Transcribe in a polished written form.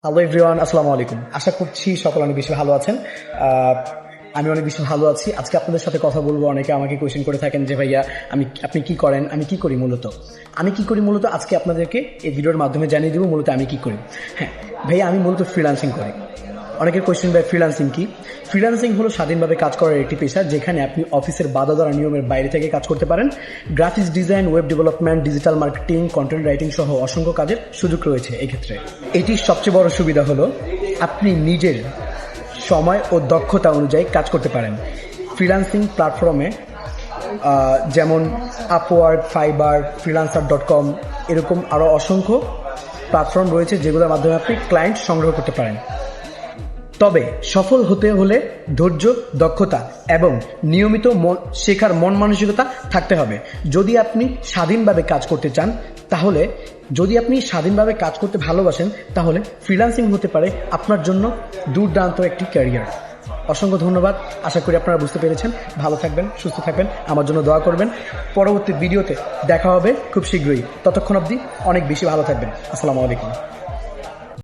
Hello everyone, আসসালামু আলাইকুম। আশা করছি সকল অনেক বেশি ভালো আছেন। আমি অনেক বেশি ভালো আছি। আজকে আপনাদের সাথে কথা বলবো। অনেকে আমাকে কোয়েশ্চেন করে থাকেন যে ভাইয়া আপনি কি করেন, আমি কি করি মূলত আজকে আপনাদেরকে এই ভিডিওর মাধ্যমে জানিয়ে দেবো মূলত আমি কি করি। হ্যাঁ ভাইয়া, আমি মূলত ফ্রিল্যান্সিং করি। অনেকের কোয়েশ্চেন ভাই ফ্রিল্যান্সিং কি? ফ্রিল্যান্সিং হলো স্বাধীনভাবে কাজ করার একটি পেশা, যেখানে আপনি অফিসের বাধা ধরা নিয়মের বাইরে থেকে কাজ করতে পারেন। Graphics design, web development, digital marketing, content writing সহ অসংখ্য কাজের সুযোগ রয়েছে এক্ষেত্রে। এটির সবচেয়ে বড় সুবিধা হলো আপনি নিজের সময় ও দক্ষতা অনুযায়ী কাজ করতে পারেন। ফ্রিল্যান্সিং প্ল্যাটফর্মে যেমন আপওয়ার্ক, ফাইবার, freelancer.com এরকম আরও অসংখ্য প্ল্যাটফর্ম রয়েছে, যেগুলোর মাধ্যমে আপনি ক্লায়েন্ট সংগ্রহ করতে পারেন। তবে সফল হতে হলে ধৈর্য, দক্ষতা এবং নিয়মিত শেখার মন মানসিকতা থাকতে হবে। যদি আপনি স্বাধীনভাবে কাজ করতে চান, যদি আপনি স্বাধীনভাবে কাজ করতে ভালোবাসেন, তাহলে ফ্রিল্যান্সিং হতে পারে আপনার জন্য দুর্দান্ত একটি ক্যারিয়ার। অসংখ্য ধন্যবাদ। আশা করি আপনারা বুঝতে পেরেছেন। ভালো থাকবেন, সুস্থ থাকবেন, আমার জন্য দোয়া করবেন। পরবর্তী ভিডিওতে দেখা হবে খুব শীঘ্রই। ততক্ষণ অবধি অনেক বেশি ভালো থাকবেন। আসসালামু আলাইকুম।